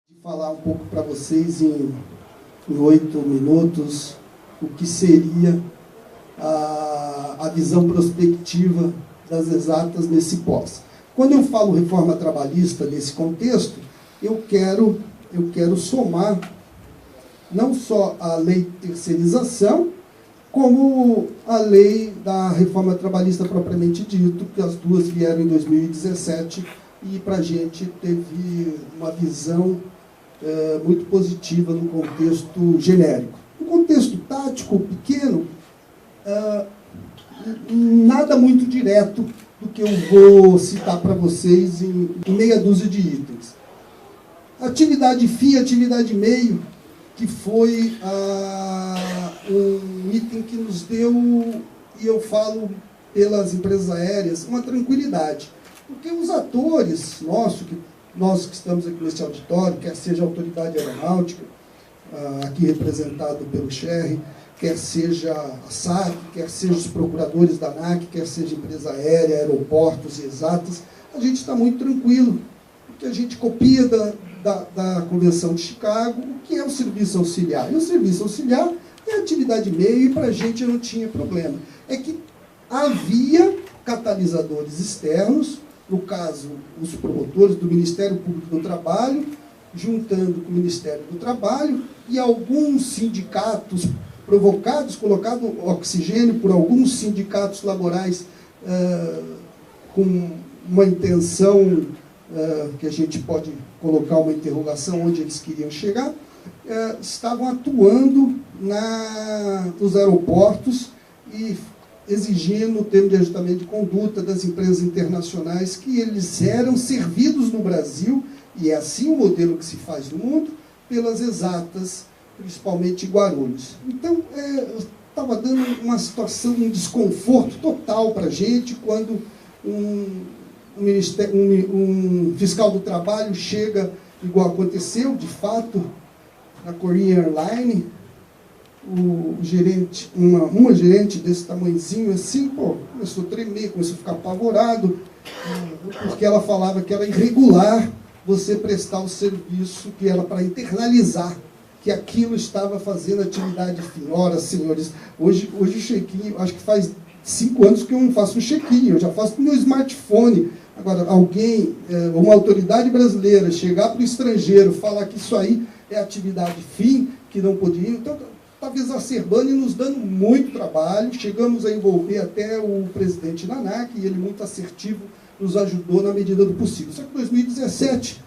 de falar um pouco para vocês em 8 minutos o que seria a visão prospectiva das exatas nesse pós. Quando eu falo reforma trabalhista nesse contexto, eu quero somar não só a lei de terceirização, como a lei da reforma trabalhista propriamente dito, que as duas vieram em 2017 e para a gente teve uma visão muito positiva no contexto genérico. No contexto tático, pequeno, nada muito direto do que eu vou citar para vocês em meia dúzia de itens. Atividade fim, atividade meio, que foi um item que nos deu, e eu falo pelas empresas aéreas, uma tranquilidade. Porque os atores nós que estamos aqui nesse auditório, quer seja a autoridade aeronáutica, aqui representado pelo Sherry, quer seja a SAC, quer seja os procuradores da ANAC, quer seja empresa aérea, aeroportos e exatas, a gente está muito tranquilo, porque a gente copia da Convenção de Chicago o que é o serviço auxiliar. E o serviço auxiliar é atividade meio e para a gente não tinha problema. É que havia catalisadores externos, no caso, os promotores do Ministério Público do Trabalho, juntando com o Ministério do Trabalho, e alguns sindicatos provocados, colocado oxigênio por alguns sindicatos laborais com uma intenção que a gente pode colocar uma interrogação onde eles queriam chegar, estavam atuando nos aeroportos e exigindo o termo de ajustamento de conduta das empresas internacionais que eles eram servidos no Brasil, e é assim o modelo que se faz no mundo, pelas exatas, principalmente Guarulhos. Então, estava dando uma situação, um desconforto total para a gente quando um fiscal do trabalho chega, igual aconteceu, de fato, na Korean Airlines, o gerente, uma gerente desse tamanhozinho assim, começou a tremer, começou a ficar apavorado, porque ela falava que era irregular você prestar o serviço que era para internalizar, que aquilo estava fazendo atividade fim. Ora, senhores, hoje o check-in, acho que faz 5 anos que eu não faço um check-in, eu já faço com o meu smartphone. Agora, alguém, uma autoridade brasileira, chegar para o estrangeiro, falar que isso aí é atividade fim, que não podia, então estava exacerbando e nos dando muito trabalho. Chegamos a envolver até o presidente da ANAC, e ele, muito assertivo, nos ajudou na medida do possível. Só que em 2017,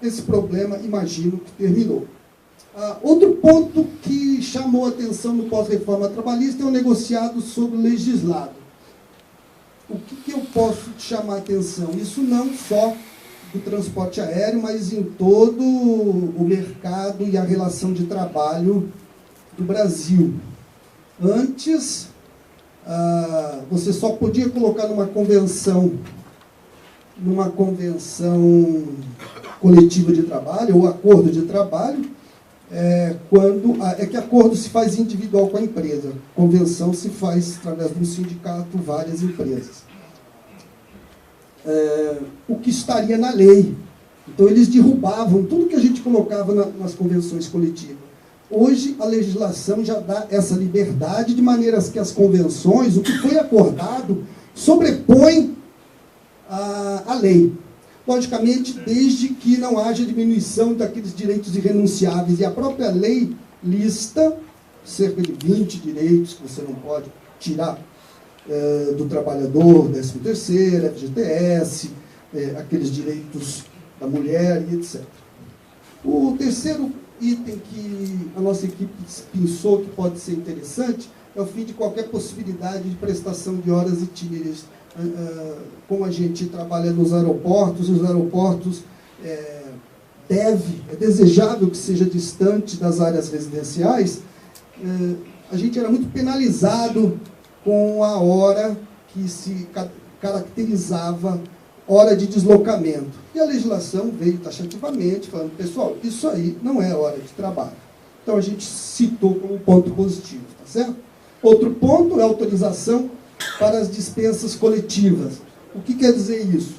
esse problema, imagino, que terminou. Outro ponto que chamou a atenção no pós-reforma trabalhista é o negociado sobre o legislado. O que eu posso chamar a atenção? Isso não só do transporte aéreo, mas em todo o mercado e a relação de trabalho do Brasil. Antes, você só podia colocar numa convenção coletiva de trabalho, ou acordo de trabalho, quando que acordo se faz individual com a empresa, convenção se faz através de um sindicato, várias empresas. O que estaria na lei. Então eles derrubavam tudo que a gente colocava nas convenções coletivas. Hoje a legislação já dá essa liberdade, de maneiras que as convenções, o que foi acordado, sobrepõe a lei. Logicamente, desde que não haja diminuição daqueles direitos irrenunciáveis. E a própria lei lista cerca de 20 direitos que você não pode tirar do trabalhador, 13º, FGTS, aqueles direitos da mulher e etc. O terceiro item que a nossa equipe pensou que pode ser interessante é o fim de qualquer possibilidade de prestação de horas itinerantes. Como a gente trabalha nos aeroportos, os aeroportos é desejável que seja distante das áreas residenciais, a gente era muito penalizado com a hora que se caracterizava hora de deslocamento. E a legislação veio taxativamente, falando, pessoal, isso aí não é hora de trabalho. Então a gente citou como ponto positivo, tá certo? Outro ponto é a autorização para as dispensas coletivas. O que quer dizer isso?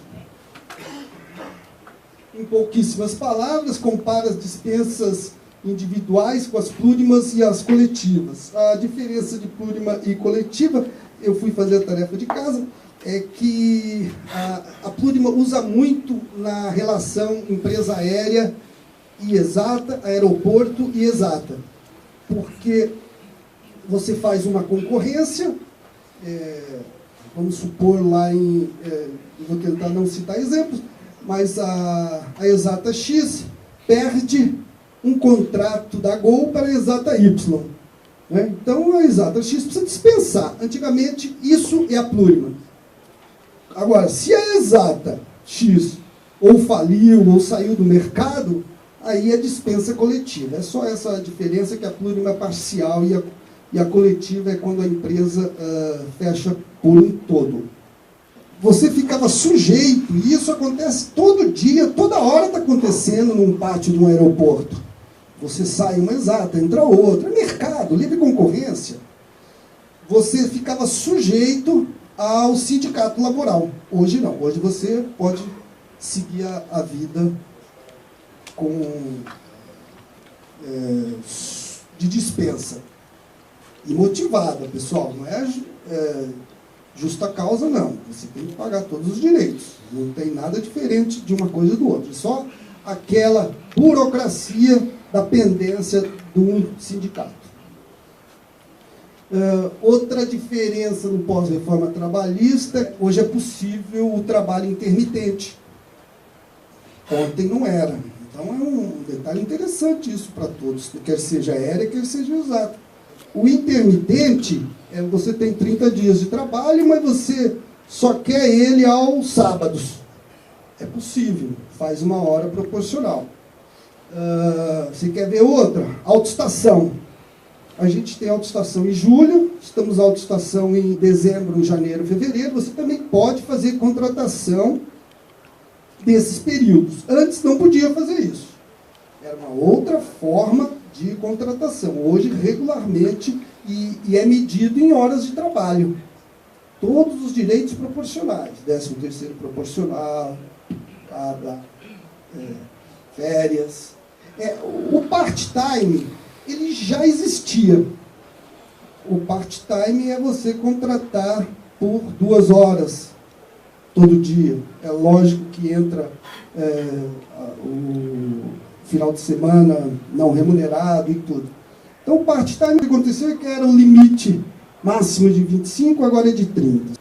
em pouquíssimas palavras, compara as dispensas individuais com as plurimas e as coletivas. A diferença de plurima e coletiva, eu fui fazer a tarefa de casa, é que a plurima usa muito na relação empresa aérea e exata, aeroporto e exata, porque você faz uma concorrência, vamos supor lá eu vou tentar não citar exemplos, mas a Exata X perde um contrato da Gol para a Exata Y. Né? Então a Exata X precisa dispensar. Antigamente isso é a plurima. Agora, se a Exata X ou faliu ou saiu do mercado, aí é dispensa coletiva. É só essa diferença, que a plurima é parcial e a coletiva é quando a empresa fecha por um todo. Você ficava sujeito, e isso acontece todo dia, toda hora está acontecendo num pátio de um aeroporto. Você sai uma exata, entra outra, mercado, livre concorrência. Você ficava sujeito ao sindicato laboral. Hoje não, hoje você pode seguir a vida de dispensa. E motivada, pessoal, não é justa causa, não. Você tem que pagar todos os direitos. Não tem nada diferente de uma coisa do outro. Só aquela burocracia da pendência de um sindicato. Outra diferença no pós-reforma trabalhista, hoje é possível o trabalho intermitente. Ontem não era. Então é um detalhe interessante isso para todos, quer seja aérea, quer seja exato. O intermitente, você tem 30 dias de trabalho, mas você só quer ele aos sábados. É possível, faz uma hora proporcional. Você quer ver outra? Autoestação. A gente tem autoestação em julho, estamos autoestação em dezembro, janeiro, fevereiro. Você também pode fazer contratação desses períodos. Antes não podia fazer isso. Era uma outra forma de contratação. Hoje, regularmente, e é medido em horas de trabalho. Todos os direitos proporcionais. 13º proporcional, férias. O part-time, ele já existia. O part-time é você contratar por 2 horas todo dia. É lógico que entra o final de semana não remunerado e tudo. Então, o part-time, o que aconteceu é que era o limite máximo de 25, agora é de 30.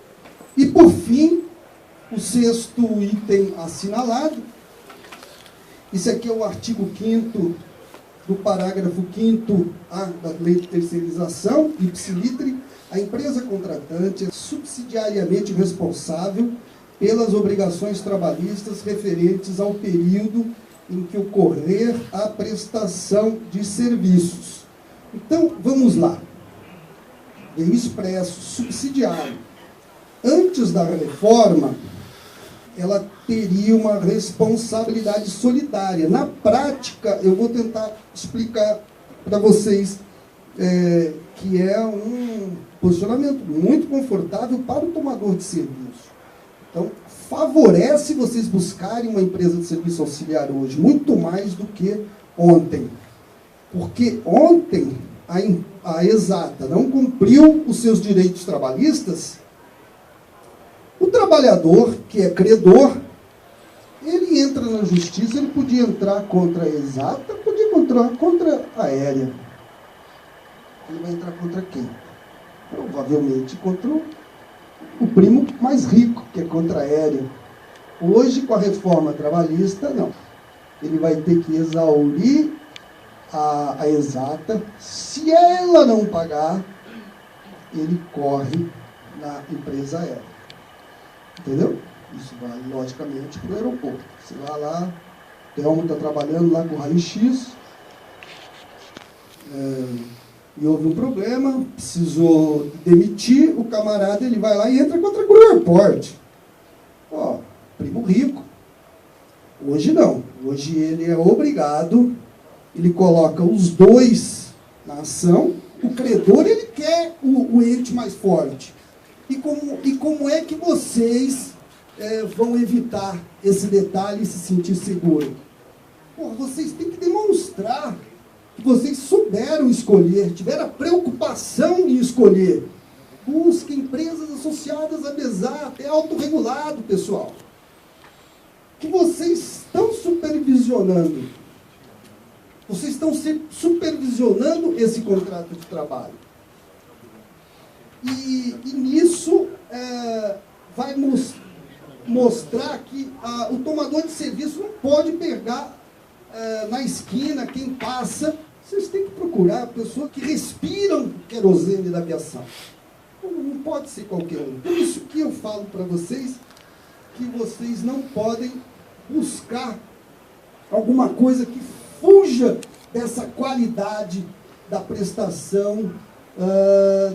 E, por fim, o 6º item assinalado. Isso aqui é o artigo 5º do parágrafo 5º-A da Lei de Terceirização, ipsilitri. A empresa contratante é subsidiariamente responsável pelas obrigações trabalhistas referentes ao período em que ocorrer a prestação de serviços. Então, vamos lá. Bem expresso, subsidiário. Antes da reforma, ela teria uma responsabilidade solidária. Na prática, eu vou tentar explicar para vocês que é um posicionamento muito confortável para o tomador de serviço. Então, favorece vocês buscarem uma empresa de serviço auxiliar hoje, muito mais do que ontem. Porque ontem a Exata não cumpriu os seus direitos trabalhistas. O trabalhador, que é credor, ele entra na justiça, ele podia entrar contra a Exata, podia entrar contra a aérea. Ele vai entrar contra quem? Provavelmente contra o primo mais rico, que é contra a aérea. Hoje, com a reforma trabalhista, não. Ele vai ter que exaurir a Exata. Se ela não pagar, ele corre na empresa aérea. Entendeu? Isso vai, logicamente, para o aeroporto. Você vai lá, o Telmo está trabalhando lá com o raio-x, e houve um problema, precisou demitir, o camarada ele vai lá e entra contra o aeroporto. Ó, primo rico. Hoje não. Hoje ele é obrigado, ele coloca os dois na ação, o credor ele quer o ente mais forte. E como é que vocês vão evitar esse detalhe e se sentir seguro? Porra, vocês têm que demonstrar que vocês souberam escolher, tiveram a preocupação em escolher. Busque empresas associadas à Mesata, é autorregulado, pessoal. Que vocês estão supervisionando. Vocês estão supervisionando esse contrato de trabalho. E nisso vai mostrar que o tomador de serviço não pode pegar na esquina quem passa. Vocês têm que procurar pessoas que respiram querosene da aviação. Não pode ser qualquer um. Por isso que eu falo para vocês que vocês não podem buscar alguma coisa que fuja dessa qualidade da prestação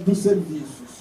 dos serviços.